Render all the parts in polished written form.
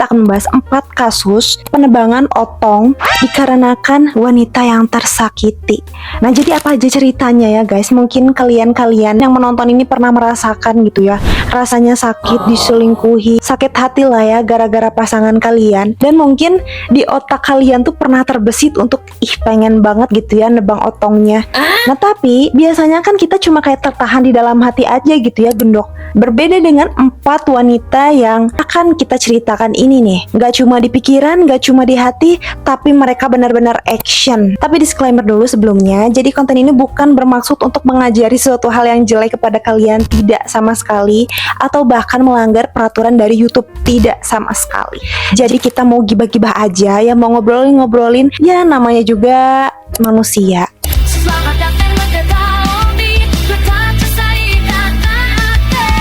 kita akan membahas 4 kasus penebangan otong dikarenakan wanita yang tersakiti. Nah, jadi apa aja ceritanya ya guys? Mungkin kalian yang menonton ini pernah merasakan gitu ya, rasanya sakit, diselingkuhi, sakit hati lah ya gara-gara pasangan kalian. Dan mungkin di otak kalian tuh pernah terbesit untuk pengen banget gitu ya nebang otongnya. Nah, tapi biasanya kan kita cuma kayak tertahan di dalam hati aja gitu ya, gendok. Berbeda dengan 4 wanita yang akan kita ceritakan ini nih. Gak cuma di pikiran, gak cuma di hati, tapi mereka benar-benar action. Tapi disclaimer dulu sebelumnya, jadi konten ini bukan bermaksud untuk mengajari sesuatu hal yang jelek kepada kalian, tidak sama sekali. Atau bahkan melanggar peraturan dari YouTube, tidak sama sekali. Jadi kita mau gibah-gibah aja ya, mau ngobrolin, ya namanya juga manusia. Selamat datang mendekat di letak selesai kata hati.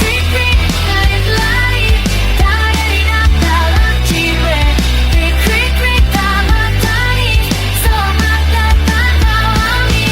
Krik lari dari dalam jiwa. Krik tamat tani. Selamat datang kawani.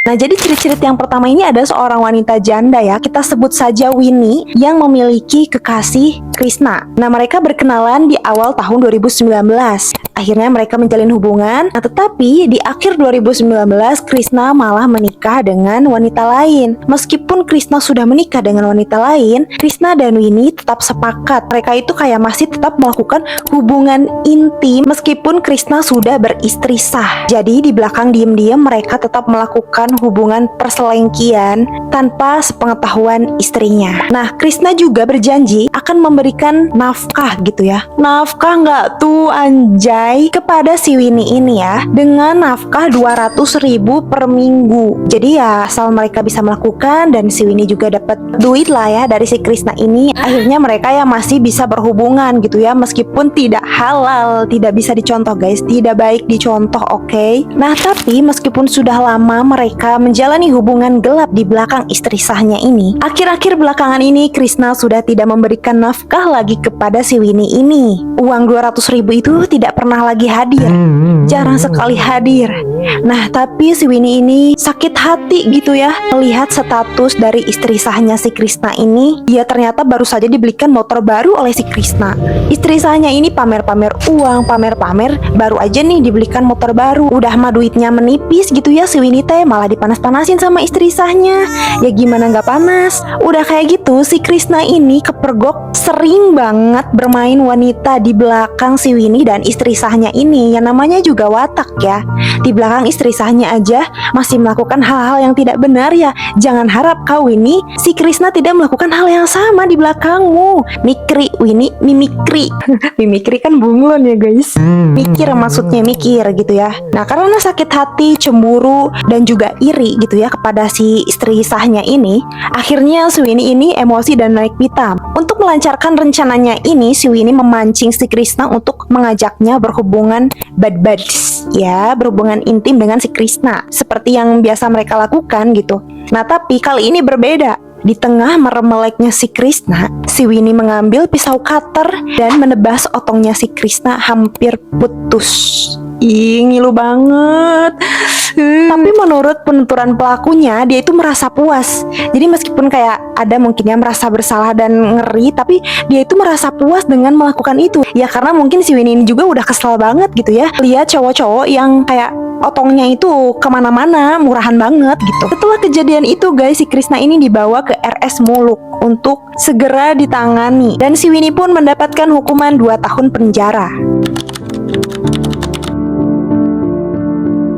Nah, jadi ciri-ciri yang pertama ini ada seorang wanita janda ya, kita sebut saja Winnie, yang memiliki kekasih Krishna. Nah, mereka berkenalan di awal tahun 2019. Akhirnya mereka menjalin hubungan. Nah, tetapi di akhir 2019 Krishna malah menikah dengan wanita lain. Meskipun Krishna sudah menikah dengan wanita lain, Krishna dan Winnie tetap sepakat. Mereka itu kayak masih tetap melakukan hubungan intim meskipun Krishna sudah beristri sah. Jadi di belakang diem-diem mereka tetap melakukan hubungan perselengkian tanpa sepengetahuan istrinya. Nah, Krishna juga berjanji akan memberikan nafkah gitu ya. Nafkah nggak tuh anjay, kepada si Winnie ini ya, dengan nafkah 200.000 per minggu. Jadi ya asal mereka bisa melakukan dan si Winnie juga dapat duit lah ya dari si Krishna ini, akhirnya mereka ya masih bisa berhubungan gitu ya, meskipun tidak halal, tidak bisa dicontoh guys, tidak baik dicontoh, oke? Nah, tapi meskipun sudah lama mereka menjalani hubungan gelap di belakang istri sahnya ini, akhir-akhir belakangan ini Krishna sudah tidak memberikan nafkah lagi kepada si Winnie ini. Uang 200.000 itu tidak pernah lagi hadir, jarang sekali hadir. Nah, tapi si Winnie ini sakit hati gitu ya melihat status dari istri sahnya si Krishna ini. Dia ternyata baru saja dibelikan motor baru oleh si Krishna. Istri sahnya ini pamer-pamer uang, pamer-pamer baru aja nih dibelikan motor baru. Udah mah duitnya menipis gitu ya, si Winnie teh malah dipanas-panasin sama istri sahnya. Ya gimana nggak panas? Udah kayak gitu si Krishna ini kepergok sering banget bermain wanita di belakang si Winnie dan istri sahnya ini. Yang namanya juga watak ya. Di belakang istri sahnya aja masih melakukan hal-hal yang tidak benar ya. Jangan harap kau Winnie, si Krishna tidak melakukan hal yang sama di belakangmu. Mikri Winnie, mimikri. Mimikri kan bunglon ya guys. Mikir maksudnya mikir gitu ya. Nah, karena sakit hati, cemburu dan juga iri gitu ya kepada si istri sahnya ini, akhirnya si Winnie ini emosi dan naik pitam. Untuk melancarkan rencananya ini, si Winnie memancing si Krishna untuk mengajaknya berhubungan bad-bads ya, berhubungan intim dengan si Krishna seperti yang biasa mereka lakukan gitu. Nah, tapi kali ini berbeda. Di tengah meremeleknya si Krishna, si Winnie mengambil pisau cutter dan menebas otongnya si Krishna hampir putus. Ih, ngilu banget. Tapi menurut penuturan pelakunya, dia itu merasa puas. Jadi meskipun kayak ada mungkinnya merasa bersalah dan ngeri, tapi dia itu merasa puas dengan melakukan itu. Ya karena mungkin si Winnie ini juga udah kesel banget gitu ya, lihat cowok-cowok yang kayak otongnya itu kemana-mana, murahan banget gitu. Setelah kejadian itu guys, si Krishna ini dibawa ke RS Muluk untuk segera ditangani. Dan si Winnie pun mendapatkan hukuman 2 tahun penjara.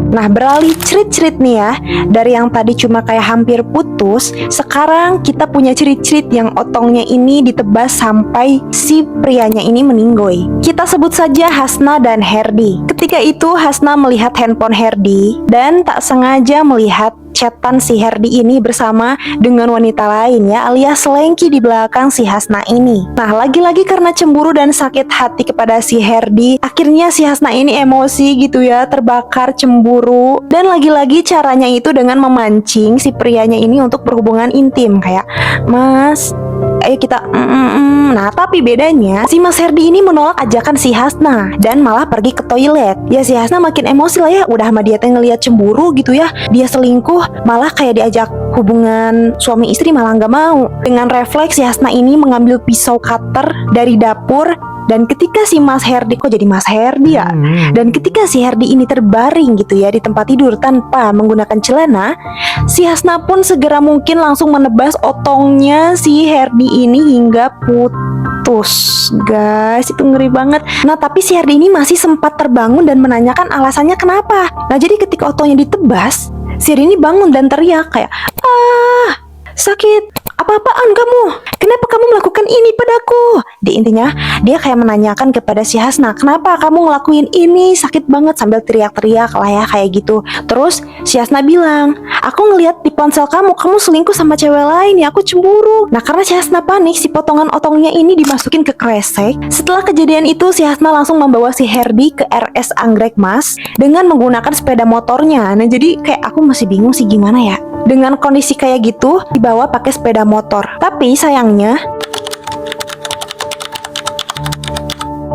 Nah, beralih cerit-cerit nih ya, dari yang tadi cuma kayak hampir putus, sekarang kita punya cerit-cerit yang otongnya ini ditebas sampai si prianya ini meninggoy. Kita sebut saja Hasna dan Herdi. Ketika itu Hasna melihat handphone Herdi dan tak sengaja melihat chatan si Herdi ini bersama dengan wanita lain ya, alias selengki di belakang si Hasna ini. Nah, lagi-lagi karena cemburu dan sakit hati kepada si Herdi, akhirnya si Hasna ini emosi gitu ya, terbakar cemburu. Dan lagi-lagi caranya itu dengan memancing si prianya ini untuk berhubungan intim, kayak, "Mas, ayo kita Nah, tapi bedanya si Mas Herdi ini menolak ajakan si Hasna dan malah pergi ke toilet. Ya si Hasna makin emosi lah ya, udah sama dia ngeliat cemburu gitu ya, dia selingkuh, malah kayak diajak hubungan suami istri malah nggak mau. Dengan refleks si Hasna ini mengambil pisau cutter dari dapur. Dan ketika si Mas Herdi, kok jadi Mas Herdi ya? Dan ketika si Herdi ini terbaring gitu ya di tempat tidur tanpa menggunakan celana, si Hasna pun segera mungkin langsung menebas otongnya si Herdi ini hingga putus. Guys, itu ngeri banget. Nah, tapi si Herdi ini masih sempat terbangun dan menanyakan alasannya kenapa. Nah, jadi ketika otongnya ditebas, si Herdi ini bangun dan teriak kayak, "Ah, sakit. Apa-apaan kamu? Kenapa kamu melakukan ini padaku?" Di intinya, dia kayak menanyakan kepada si Hasna, "Kenapa kamu ngelakuin ini? Sakit banget," sambil teriak-teriak lah ya kayak gitu. Terus si Hasna bilang, "Aku ngeliat di ponsel kamu selingkuh sama cewek lain ya, aku cemburu." Nah, karena si Hasna panik, si potongan otongnya ini dimasukin ke kresek. Setelah kejadian itu, si Hasna langsung membawa si Herdi ke RS Anggrek Mas dengan menggunakan sepeda motornya. Nah, jadi kayak aku masih bingung sih gimana ya. Dengan kondisi kayak gitu, dibawa pakai sepeda motor. Tapi sayangnya,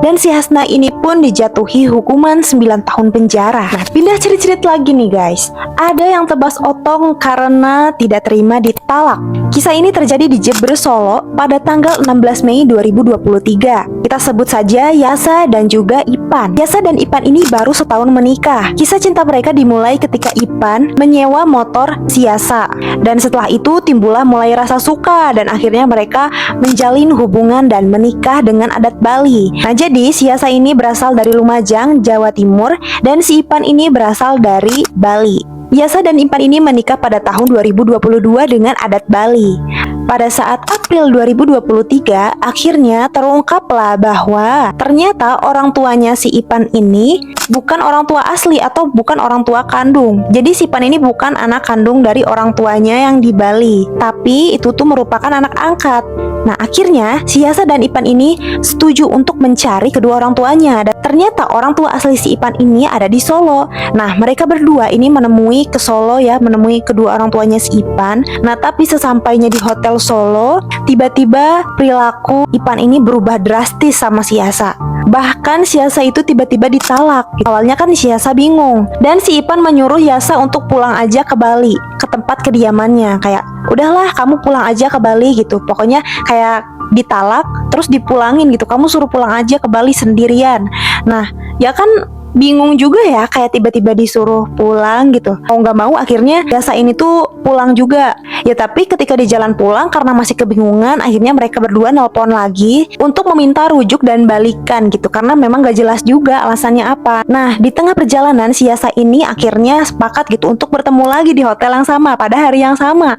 dan si Hasna ini pun dijatuhi hukuman 9 tahun penjara. Nah, pindah cerit-cerit lagi nih guys. Ada yang tebas otong karena tidak terima ditalak. Kisah ini terjadi di Jember, Solo pada tanggal 16 Mei 2023. Kita sebut saja Yasa dan juga Ipan. Yasa dan Ipan ini baru setahun menikah. Kisah cinta mereka dimulai ketika Ipan menyewa motor si Yasa. Dan setelah itu timbullah mulai rasa suka dan akhirnya mereka menjalin hubungan dan menikah dengan adat Bali. Nah, jadi si Yasa ini berasal dari Lumajang, Jawa Timur, dan si Ipan ini berasal dari Bali. Yasa dan Ipan ini menikah pada tahun 2022 dengan adat Bali. Pada saat April 2023, akhirnya terungkaplah bahwa ternyata orang tuanya si Ipan ini bukan orang tua asli atau bukan orang tua kandung. Jadi si Ipan ini bukan anak kandung dari orang tuanya yang di Bali, tapi itu tuh merupakan anak angkat. Nah, akhirnya si Yasa dan Ipan ini setuju untuk mencari kedua orang tuanya. Dan ternyata orang tua asli si Ipan ini ada di Solo. Nah, mereka berdua ini menemui ke Solo ya, menemui kedua orang tuanya si Ipan. Nah, tapi sesampainya di hotel Solo, tiba-tiba perilaku Ipan ini berubah drastis sama si Yasa. Bahkan si Yasa itu tiba-tiba ditalak. Awalnya kan si Yasa bingung. Dan si Ipan menyuruh Yasa untuk pulang aja ke Bali, ke tempat kediamannya. Kayak, udahlah kamu pulang aja ke Bali gitu. Pokoknya kayak ditalak terus dipulangin gitu. Kamu suruh pulang aja ke Bali sendirian. Nah, ya kan bingung juga ya, kayak tiba-tiba disuruh pulang gitu. Mau nggak mau akhirnya Yasa ini tuh pulang juga. Ya tapi ketika di jalan pulang karena masih kebingungan, akhirnya mereka berdua nelpon lagi untuk meminta rujuk dan balikan gitu. Karena memang gak jelas juga alasannya apa. Nah, di tengah perjalanan si Yasa ini akhirnya sepakat gitu untuk bertemu lagi di hotel yang sama pada hari yang sama.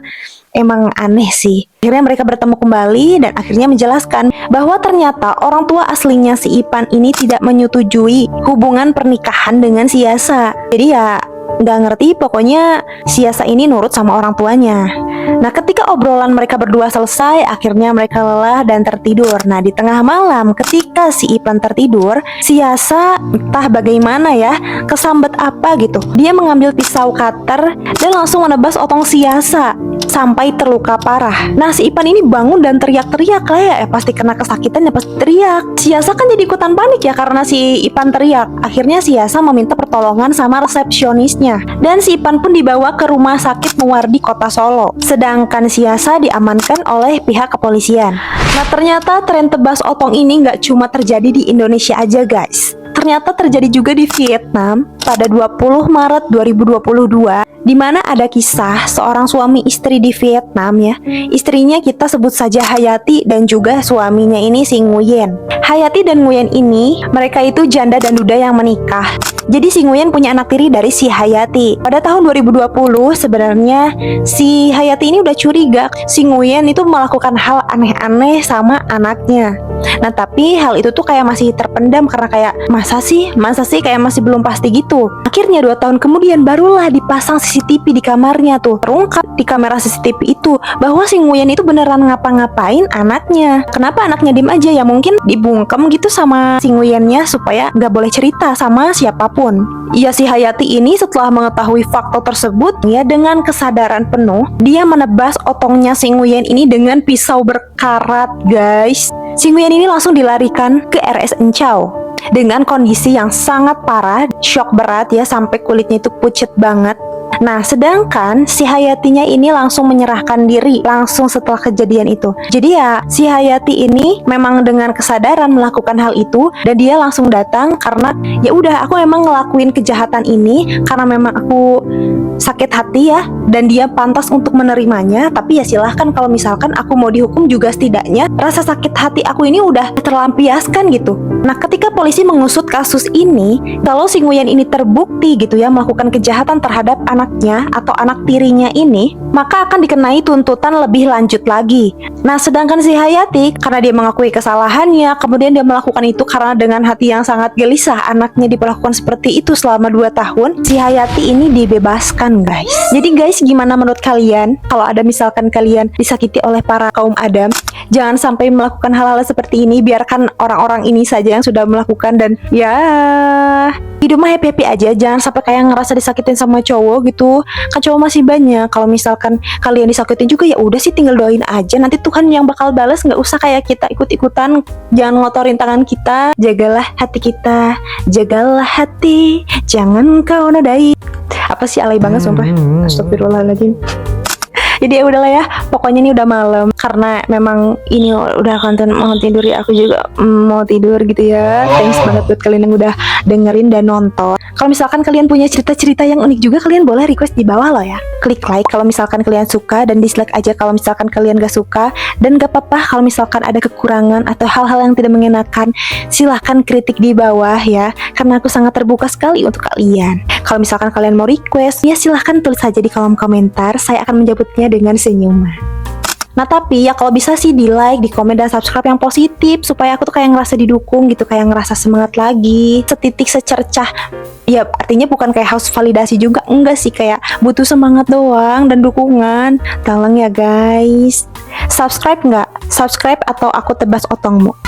Emang aneh sih. Akhirnya mereka bertemu kembali dan akhirnya menjelaskan bahwa ternyata orang tua aslinya si Ipan ini tidak menyetujui hubungan pernikahan dengan si Yasa. Jadi ya nggak ngerti, pokoknya si Yasa ini nurut sama orang tuanya. Nah, ketika obrolan mereka berdua selesai, akhirnya mereka lelah dan tertidur. Nah, di tengah malam ketika si Ipan tertidur, si Yasa entah bagaimana ya, kesambet apa gitu, dia mengambil pisau cutter dan langsung menebas otong si Yasa sampai terluka parah. Nah, si Ipan ini bangun dan teriak-teriak lah ya, pasti kena kesakitan ya, pasti teriak. Si Yasa kan jadi ikutan panik ya karena si Ipan teriak. Akhirnya si Yasa meminta pertolongan sama resepsionisnya. Dan si Ipan pun dibawa ke rumah sakit Muwardi Kota Solo. Sedangkan si Yasa diamankan oleh pihak kepolisian. Nah, ternyata tren tebas otong ini nggak cuma terjadi di Indonesia aja guys. Ternyata terjadi juga di Vietnam pada 20 Maret 2022, di mana ada kisah seorang suami istri di Vietnam ya. Istrinya kita sebut saja Hayati dan juga suaminya ini si Nguyen. Hayati dan Nguyen ini mereka itu janda dan duda yang menikah. Jadi si Nguyen punya anak tiri dari si Hayati. Pada tahun 2020 sebenarnya si Hayati ini udah curiga si Nguyen itu melakukan hal aneh-aneh sama anaknya. Nah, tapi hal itu tuh kayak masih terpendam karena kayak masa sih kayak masih belum pasti gitu. Akhirnya 2 tahun kemudian barulah dipasang CCTV di kamarnya tuh. Terungkap di kamera CCTV itu bahwa si Nguyen itu beneran ngapa-ngapain anaknya. Kenapa anaknya diem aja ya? Mungkin dibungkem gitu sama si Nguyennya supaya nggak boleh cerita sama siapapun. Ya, si Hayati ini setelah mengetahui fakta tersebut ya, dengan kesadaran penuh dia menebas otongnya si Nguyen ini dengan pisau berkarat guys. Si Nguyen ini langsung dilarikan ke RS Encau dengan kondisi yang sangat parah, shock berat ya, sampai kulitnya itu pucet banget. Nah, sedangkan si Hayatinya ini langsung menyerahkan diri langsung setelah kejadian itu. Jadi ya, si Hayati ini memang dengan kesadaran melakukan hal itu dan dia langsung datang karena ya udah aku emang ngelakuin kejahatan ini karena memang aku sakit hati ya dan dia pantas untuk menerimanya. Tapi ya silahkan kalau misalkan aku mau dihukum juga setidaknya rasa sakit hati aku ini udah terlampiaskan gitu. Nah, ketika polisi mengusut kasus ini, kalau si Nguyen ini terbukti gitu ya melakukan kejahatan terhadap anaknya atau anak tirinya ini, maka akan dikenai tuntutan lebih lanjut lagi. Nah, sedangkan si Hayati karena dia mengakui kesalahannya, kemudian dia melakukan itu karena dengan hati yang sangat gelisah anaknya diperlakukan seperti itu selama 2 tahun, si Hayati ini dibebaskan, guys. Jadi guys, gimana menurut kalian kalau ada misalkan kalian disakiti oleh para kaum Adam? Jangan sampai melakukan hal-hal seperti ini, biarkan orang-orang ini saja yang sudah melakukan dan ya hidup mah happy-happy aja. Jangan sampai kayak ngerasa disakitin sama cowok gitu. Kan cowok masih banyak. Kalau misalkan kalian disakitin juga ya udah sih tinggal doain aja. Nanti Tuhan yang bakal balas, nggak usah kayak kita ikut-ikutan. Jangan ngotorin tangan kita. Jagalah hati kita. Jagalah hati. Jangan kau nodai. Apa sih alay banget sumpah. Astagfirullahaladzim. Jadi ya udahlah ya, pokoknya ini udah malam karena memang ini udah konten mau tidur ya, aku juga mau tidur gitu ya. Thanks banget buat kalian yang udah dengerin dan nonton. Kalau misalkan kalian punya cerita-cerita yang unik juga, kalian boleh request di bawah loh ya. Klik like kalau misalkan kalian suka dan dislike aja kalau misalkan kalian gak suka. Dan gak apa-apa kalau misalkan ada kekurangan atau hal-hal yang tidak mengenakan, silahkan kritik di bawah ya, karena aku sangat terbuka sekali untuk kalian. Kalau misalkan kalian mau request, ya silahkan tulis saja di kolom komentar. Saya akan menjawabnya dengan senyuman. Nah tapi ya kalau bisa sih di like, di komen, dan subscribe yang positif supaya aku tuh kayak ngerasa didukung gitu, kayak ngerasa semangat lagi, setitik secercah. Ya artinya bukan kayak harus validasi juga, enggak sih, kayak butuh semangat doang dan dukungan. Tolong ya guys, subscribe nggak? Subscribe atau aku tebas otongmu.